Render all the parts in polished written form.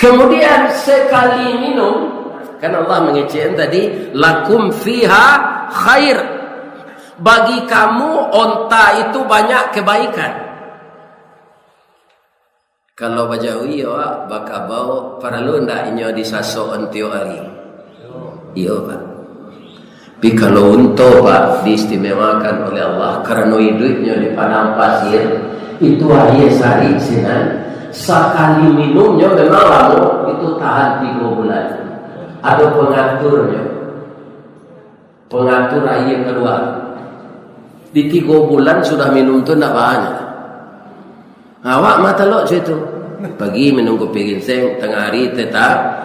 Kemudian sekali minum, kan Allah mengejek tadi, lakum fiha khair. Bagi kamu onta itu banyak kebaikan. Kalau bajawi awak baka bau perlu ndak inyo disaso entio ari. Iya Pak. Tapi kalau unta Pak diistimewakan oleh Allah karena hidupnya di padang pasir, itu hari sehari sinan. Sekali minumnya memang lama itu tahan 3 bulan. Ada pengaturnya, pengatur air keluar. Di 3 bulan sudah minum tu nak banyak. Awak mata lo situ. Pagi minum kopi ginseng, tengah hari tetap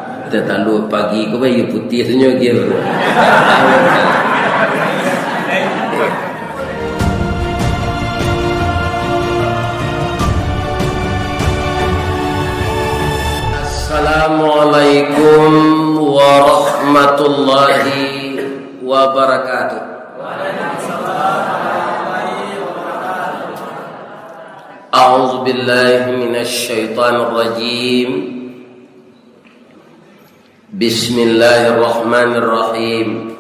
lu pagi kau bayi putih senyum gitu. Assalamualaikum warahmatullahi wabarakatuh. A'udzu billahi minasy syaithanir rajim. Bismillahirrahmanirrahim.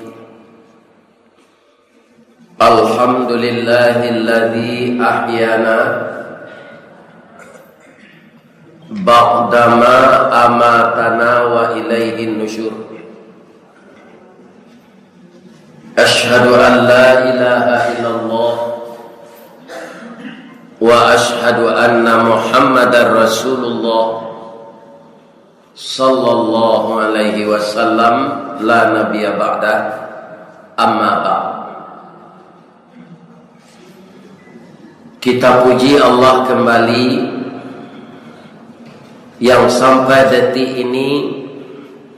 Alhamdulillahilladzi ahyana ba'dama amatana wa ilaihin nusyur. Asyhadu an la ilaha illallah wa asyhadu anna Muhammadar Rasulullah sallallahu alaihi wasallam la nabiyya ba'da amma ba'd. Kita puji Allah kembali yang sampai detik ini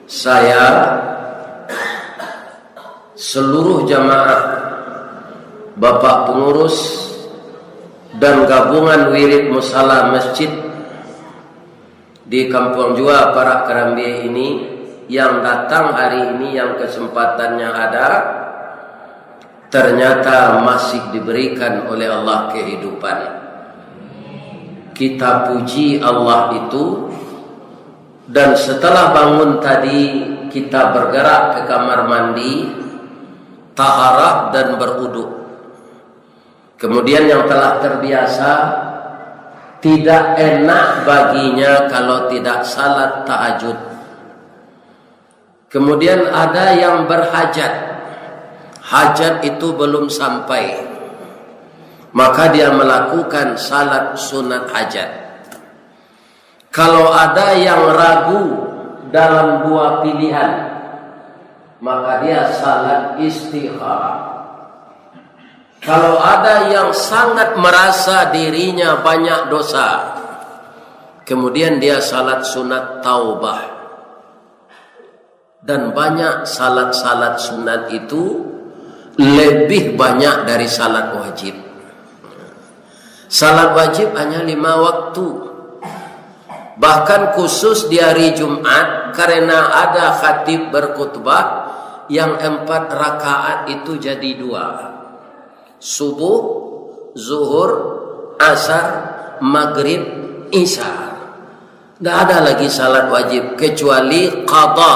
saya seluruh jamaah Bapak pengurus dan gabungan wirid musala masjid di Kampung Jua Parak Kerambi ini yang datang hari ini, yang kesempatannya ada, ternyata masih diberikan oleh Allah kehidupan. Kita puji Allah itu. Dan setelah bangun tadi kita bergerak ke kamar mandi, taharah dan berwudu. Kemudian yang telah terbiasa, tidak enak baginya kalau tidak salat tahajud. Kemudian ada yang berhajat, hajat itu belum sampai, maka dia melakukan salat sunat hajat. Kalau ada yang ragu dalam 2 pilihan, maka dia salat istikharah. Kalau ada yang sangat merasa dirinya banyak dosa, kemudian dia salat sunat taubah. Dan banyak salat-salat sunat itu lebih banyak dari salat wajib. Salat wajib hanya 5 waktu. Bahkan khusus di hari Jumat, karena ada khatib berkhutbah, yang 4 rakaat itu jadi 2. Subuh, zuhur, asar, maghrib, isya. Tidak ada lagi salat wajib kecuali qada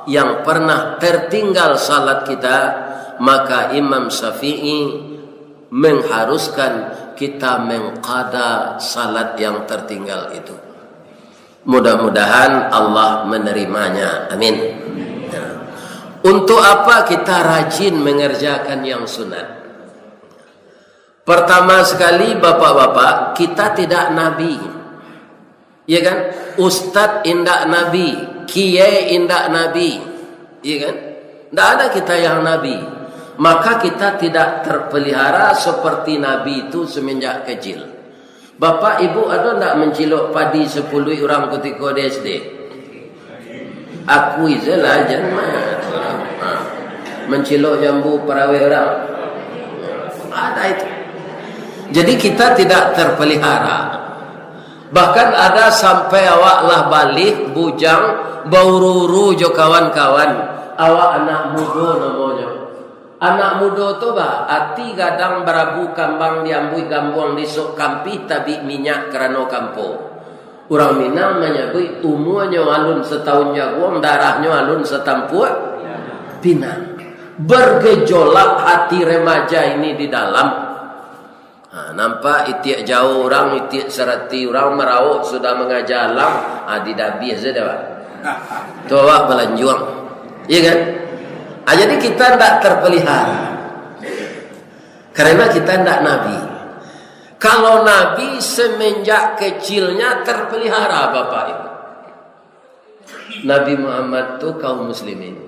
yang pernah tertinggal salat kita, maka Imam Syafi'i mengharuskan kita mengqada salat yang tertinggal itu. Mudah-mudahan Allah menerimanya. Amin. Untuk apa kita rajin mengerjakan yang sunat? Pertama sekali bapak-bapak, kita tidak nabi. Ya kan? Ustadz indak nabi, kiai indak nabi. Ya kan? Tidak ada kita yang nabi. Maka kita tidak terpelihara seperti nabi itu semenjak kecil. Bapak ibu ada tidak mencilok padi 10 orang ketika di SD? Aku izalah jangan mencilok jambu perawi orang. Ada itu. Jadi kita tidak terpelihara. Bahkan ada sampai awak lah balik bujang baururu jo kawan-kawan, awak anak muda namanya. Anak muda tu bah ati gadang berabu kambang diambui gambuang disok kampi tabi minyak kerana kampo. Orang Minang menyebut umurnya alun setahun jaguang, darahnya alun setampuak pinang. Bergejolak hati remaja ini di dalam. Nampak itiak jauh orang, itiak serati orang merawak sudah mengajalang. Didabi saja Pak. Tu awak belanjuang. Iya kan? Jadi kita tidak terpelihara. Karena kita tidak Nabi. Kalau Nabi semenjak kecilnya terpelihara Bapak Ibu. Nabi Muhammad tu kaum muslimin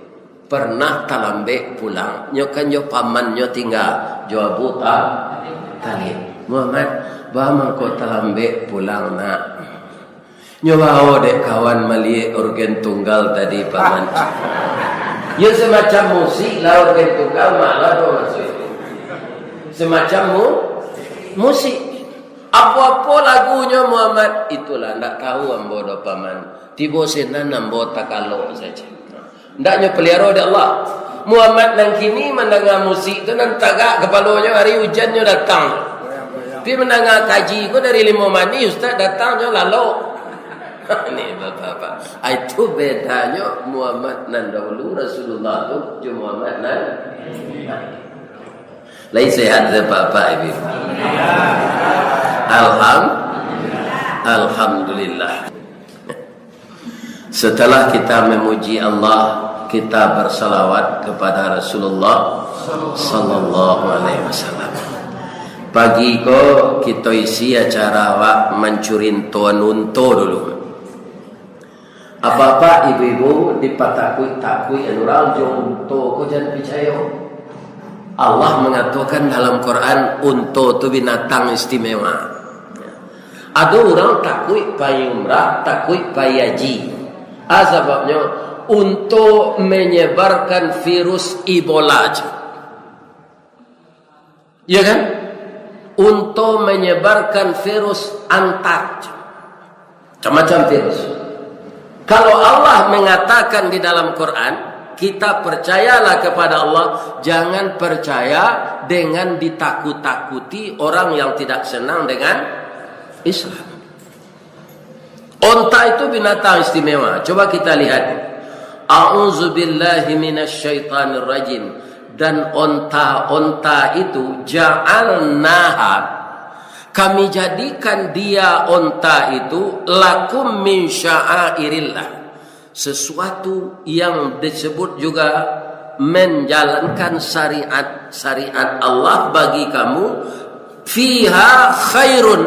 pernah talambe pulang nyokan jo paman nyo tinggal jo abu tali Muhammad bawa ko talambe pulang nak nyo bawa dek kawan mali organ tunggal tadi paman. Ya semacam musik lah organ tunggal malah do masuk semacam musik apa-apa lagunya Muhammad itulah ndak tahu ambo do paman tibo senan ambo takalo saja. Ndaknya pelihara oleh Allah. Muhammad nang kini mendengar musik tu nang tagak kepalanya hari hujannya datang. Tapi mendengar kaji ko dari 5 mani ustaz datangnya lalu. Ini bapak-bapak. Itu bedanya Muhammad nan dahulu Rasulullah tu je Muhammad nan. Lain sehat je bapak ibu. Alhamdulillah. Setelah kita memuji Allah, kita bersalawat kepada Rasulullah sallallahu alaihi wasallam. Pagi ko kita isi acara wak mencurin tuan unto dulu. Apa-apa ibu-ibu dipatakui enural jonto ko jangan percaya. Allah mengatakan dalam Quran unto itu binatang istimewa. Ada orang takui pai umrah, takui pai haji. Sebabnya untuk menyebarkan virus Ebola aja. Ya kan? Untuk menyebarkan virus antar. Macam-macam virus. Kalau Allah mengatakan di dalam Quran, kita percayalah kepada Allah, jangan percaya dengan ditakut-takuti orang yang tidak senang dengan Islam. Onta itu binatang istimewa. Coba kita lihat. A'udzubillahi minasyaitonir rajim. Dan onta-onta itu ja'alnaha, kami jadikan dia onta itu lakum min sya'airillah, sesuatu yang disebut juga menjalankan syariat Allah bagi kamu. Fiha khairun,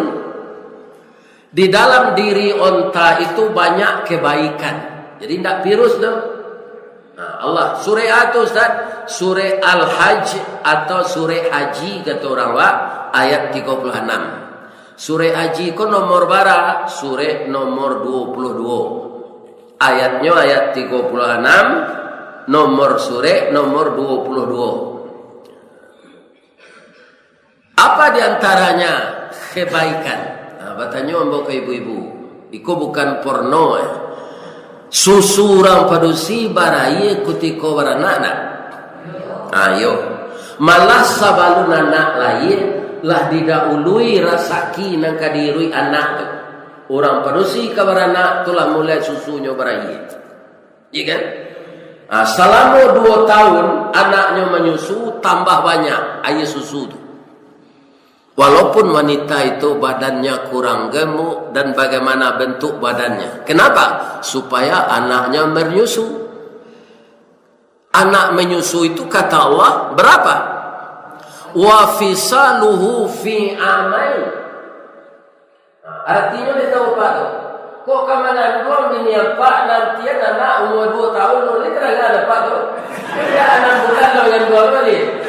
di dalam diri onta itu banyak kebaikan. Jadi tidak virus dong. Allah surah itu Ustaz, surah Al-Hajj atau surah Haji kata orang wa, ayat 36. Surah Haji itu nomor bara, surah nomor 22. Ayatnya ayat 36, nomor surah nomor 22. Apa diantaranya kebaikan? Batanya mbok ibu-ibu, iku bukan porno Susu orang padusi barai kutiko beranak. Ayo, malah sabalun anak lain lah didahului rasaki nang kadirui anak tu. Orang padusi ka beranak tu lah mulai susunya barai. Iya kan? Selama 2 tahun anaknya menyusu tambah banyak air susu tu. Walaupun wanita itu badannya kurang gemuk dan bagaimana bentuk badannya. Kenapa? Supaya anaknya menyusu. Anak menyusu itu kata Allah berapa? Wa fisaluhu fi amain. Artinya dia tahu Pak tu. Kok kamanan doang bini Pak nanti anak umur 2 tahun boleh kerana ada Pak tu. Dia 6 bulan lo yang 2 kali.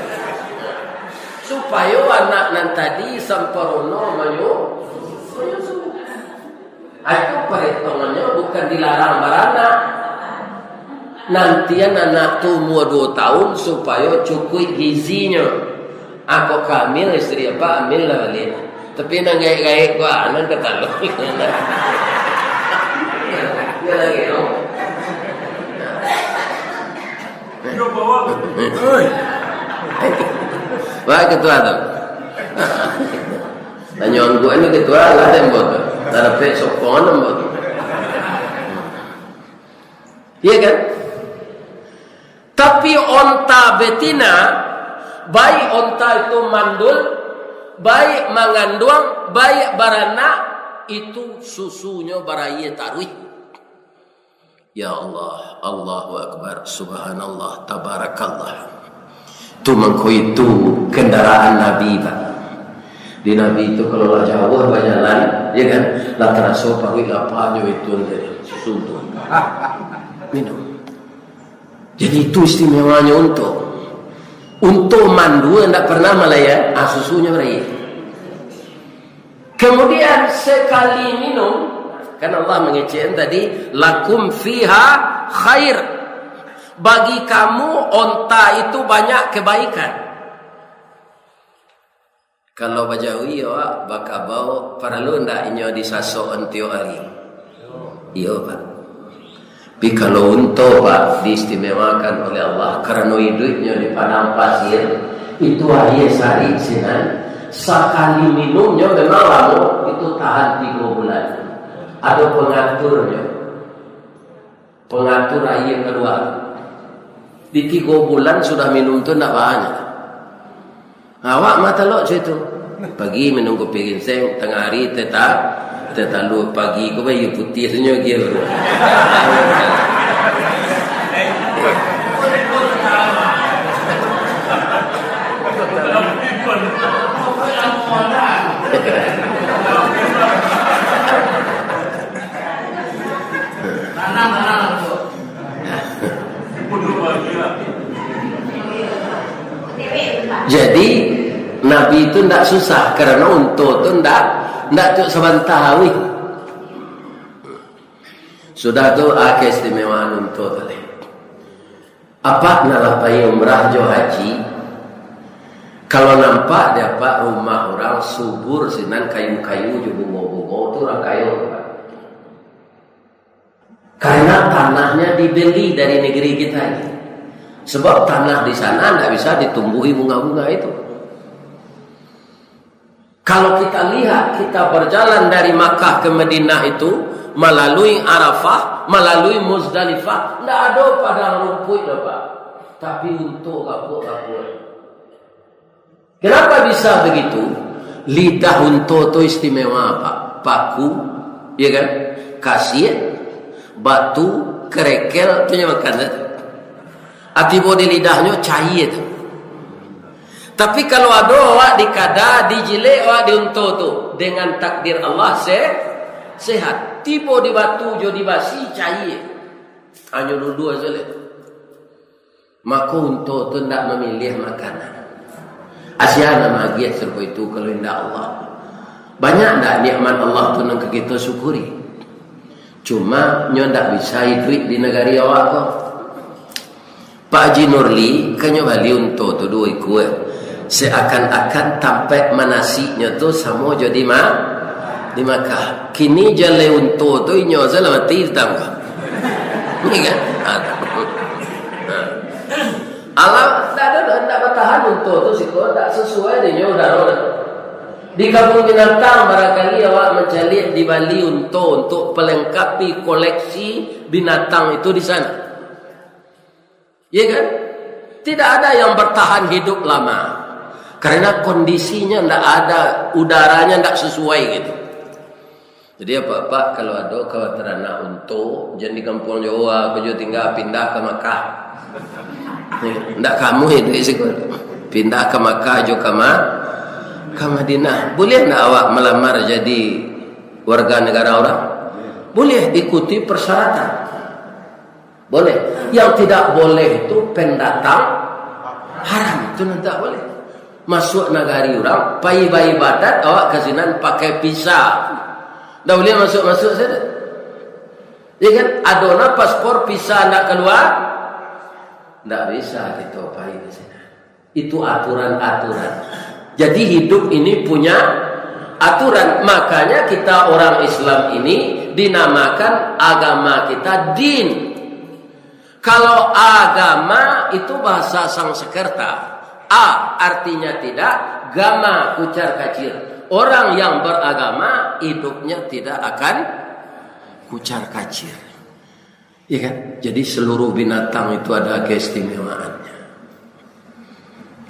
Supaya anak nan tadi samparono menyusu. Itu perhitungannya bukan dilarang beranak. Nantian anak tu umur 2 tahun supaya cukup gizinya. Aku kamil istri apa ambil lah balik. Tapi nang gaya-gaya ko anak kata lo. Ya lagi no. Yo bawa. Oi. Wah ketua tu. Tanya orang gue ni ketua lah yang buat. Tapi sokong orang buat. Iya kan? Tapi onta betina, baik onta itu mandul, baik mengandung, baik baranak, itu susunya baraya taruh. Ya Allah, Allahu Akbar, Subhanallah, Tabarakallah. Itu itu kendaraan Nabi, Pak. Di Nabi itu kalau lah jauh banyakan, ya kan? Lah terasa pakai apanya itu susu itu. Minum. Jadi itu istimewanya untuk mandu tidak pernah malaya, susunya beraya. Kemudian sekali minum, kan Allah mengecek tadi, lakum fiha khair. Bagi kamu onta itu banyak kebaikan. Kalau bajawi ya, bakabau paralu ndak inyo disaso entio ari. Iya Pak. Tapi kalau unta Pak diistimewakan oleh Allah karena hidupnya di padang pasir, itu hari sehari sinan. Sekali minumnya memang lama itu tahan 3 bulan. Ada pengaturnya. Pengatur air kedua. Di 3 bulan sudah minum tu tidak banyak. Awak mata lo situ. Pagi minum kopi ginseng, tengah hari tetap lu pagi ko bayi putih senyum gitu. Jadi Nabi itu tidak susah karena untuk itu tidak cuk sebentar. Sudah tu keistimewaan untuk tadi. Apa nalah pai umrah jo haji? Kalau nampak dapat rumah orang subur sinan kayu-kayu jo bunga-bunga tu orang kayu. Karena tanahnya dibeli dari negeri kita ini. Sebab tanah di sana tidak bisa ditumbuhi bunga-bunga itu. Kalau kita lihat, kita berjalan dari Makkah ke Madinah itu melalui Arafah, melalui Muzdalifah, tidak ada padang rumput, Pak. Tapi untuk kapur-kapur. Kenapa bisa begitu? Lidah untuk itu istimewa, Pak. Paku, ya kan? Kasir, batu, kerekel, itu makan. Atibo di lidahnya cair itu. Tapi kalau ada awak dikada, dijilek awak diuntuh tu dengan takdir Allah sehat. Tiba di batu jo dibasi cair. Hanya dua saja. Maka untuk tu tidak memilih makanan. Asyana magiat serupa itu kalau indah Allah. Banyak tak nikmat Allah tu nak kita syukuri. Cuma nyo tak bisa hidup di negara awak kau. Pak Haji Nurli kanya bali untuk tu dua ikut seakan-akan tampak manasinya tu sama jadi di Makkah. Kini jale untuk tu inyo salah mati tambah. Ni kan? Allah tak bertahan untuk tu siko tak sesuai dengan udara. Di kampung binatang barangkali awak mencari di Bali untuk pelengkapi koleksi binatang itu di sana. Ya kan? Tidak ada yang bertahan hidup lama. Karena kondisinya tidak ada, udaranya tidak sesuai gitu. Jadi apa-apa kalau ada kekhawatiran nak untuk jadi di kampung Jawa, kerja tinggal pindah ke Makkah. Tidak kamu itu isiko. Pindah ke Makkah juga ke Madinah. Boleh tidak awak melamar jadi warga negara orang? Boleh, ikuti persyaratan. Boleh. Yang tidak boleh itu pendatang haram. Itu tidak boleh. Masuk negari orang, pai-pai badat, awak kasinan pakai pisah. Tak boleh masuk-masuk saja. Ya kan? Adona paspor pisah nak keluar? Tak bisa kita pai ke sana. Itu aturan-aturan. Jadi hidup ini punya aturan. Makanya kita orang Islam ini dinamakan agama kita din. Kalau agama itu bahasa Sanskerta. A artinya tidak, gama kucar kacir. Orang yang beragama hidupnya tidak akan kucar kacir. Ya kan? Jadi seluruh binatang itu ada keistimewaannya.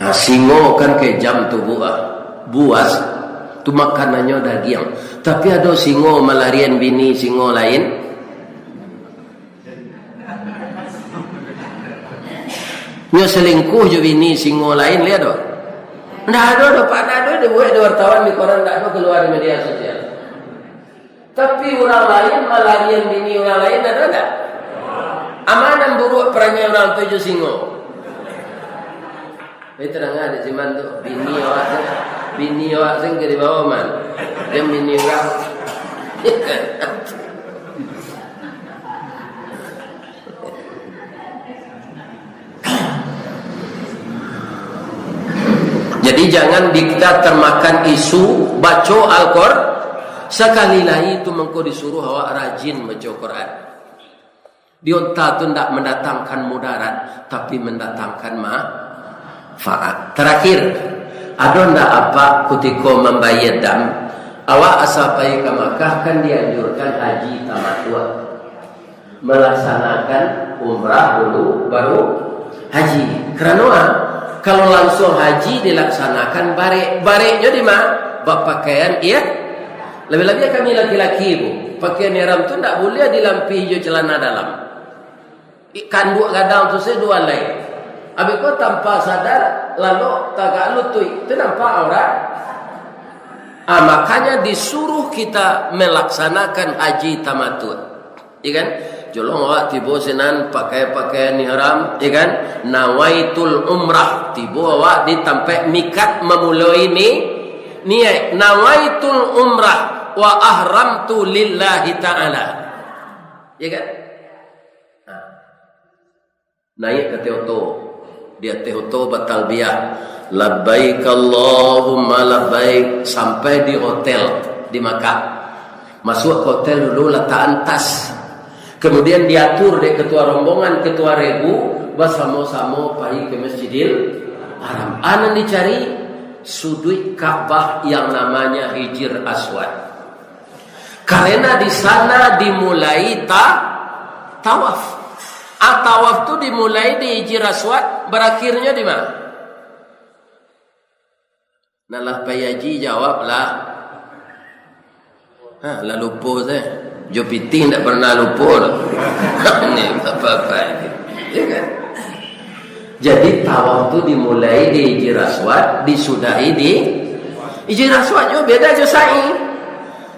Nah, singo kan kayak jam tu buas tu makanannya daging. Tapi ada singo melarian bini singo lain. Nyo selingkuh je bini singo lain, lihat doh. Ndak ada Pak, ndak ada buat wartawan di koran, ndak ada keluar di media sosial. Tapi orang lain melarian bini orang lain ada enggak? Amanan buruk perangai orang tujuh singo. Terang ada cuman tu bini awak sing ke bawah man. Dia bini orang. Jadi jangan kita termakan isu baca Al-Qur'an sekali lagi itu mengko disuruh awak rajin baca Quran. Dionta tu tidak mendatangkan mudarat tapi mendatangkan manfaat. Terakhir, ada ndak apa ketika membayar dam awak asal pergi ke Makkah kan dianjurkan haji tamattu, melaksanakan umrah dulu baru haji. Kerana kalau langsung haji dilaksanakan bareknya di mana? Berpakaian lebih-lebih kami laki-laki bu, pakaian ihram tu tidak boleh dilampi hijau celana dalam. Ikan buat gadang tu saya dua lain. Habis kau tanpa sadar lalu tagak lutui, itu nampak aurat. Makanya disuruh kita melaksanakan haji tamattu, ya kan? Jolong awak tiba senan pakai pakaian ihram, ya kan? Nawaitul umrah, tiba awak ditampak mikat memulai niat nawaitul umrah wa ahramtu lillahi ta'ala, ya kan? Naik ke Teoto, dia Teoto bertalbiyah labbaik Allahumma labbaik sampai di hotel di Makkah. Masuk ke hotel dulu letak tas, kemudian diatur deh ketua rombongan, ketua regu bersama-sama pergi ke Masjidil Haram. Anan dicari sudut Ka'bah yang namanya Hijr Aswad, karena di sana dimulai tawaf. Tawaf tu dimulai di Hijr Aswad, berakhirnya di mana? Nalah payaji jawablah. Lah lupa saya. Jo piting tak pernah lupa. Ni apa-apa. Ya kan? Jadi tawaf tu dimulai di Hijr Aswad, disudahi di Hijr Aswad jo beda jo sa'i.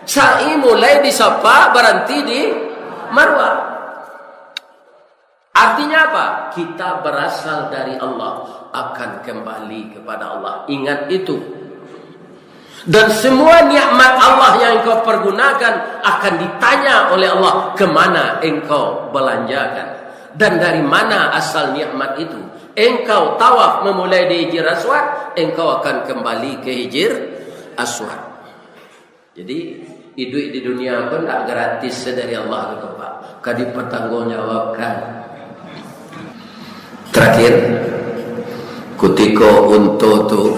Sa'i mulai di Safa, berhenti di Marwah. Artinya apa? Kita berasal dari Allah, akan kembali kepada Allah. Ingat itu. Dan semua nikmat Allah yang engkau pergunakan akan ditanya oleh Allah, kemana engkau belanjakan dan dari mana asal nikmat itu. Engkau tawaf memulai di Hijr Aswad, engkau akan kembali ke Hijr Aswad. Jadi hidup di dunia pun tak gratis dari Allah itu Pak. Kadi pertanggungjawabkan. Terakhir, ketika untuk tu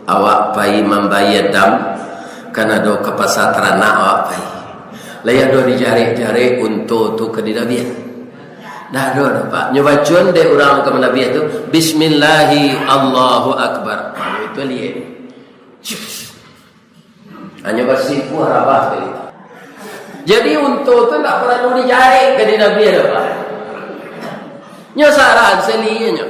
awak pai membayar dam, kan ada ke pasar ternak awak pai. Layak do dicari-cari untuk tu ke dinabian. Dah ada Pak. Nyoba cuan de orang ke nabian tu, bismillahi Allahu akbar. Itu lihat. Hanya bersipu harabah tu. Jadi untuk tu tak perlu dicari ke dinabian Pak. Nya saran selinya.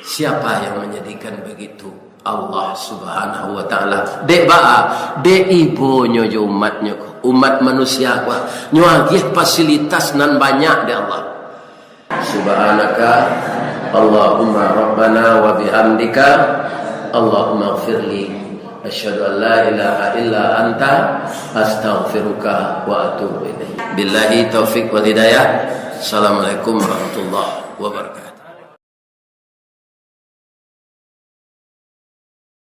Siapa yang menjadikan begitu? Allah Subhanahu wa taala. Dek dek ibunya jo umatnya, umat manusia ku. Nyo agih fasilitas nan banyak de Allah. Subhanaka Allahumma rabbana wa bihamdika Allahumma ighfirli. Asyhadu an la ilaha illa anta astaghfiruka wa atubu ilaik. Billahi taufik wal hidayah. Assalamualaikum warahmatullahi wabarakatuh.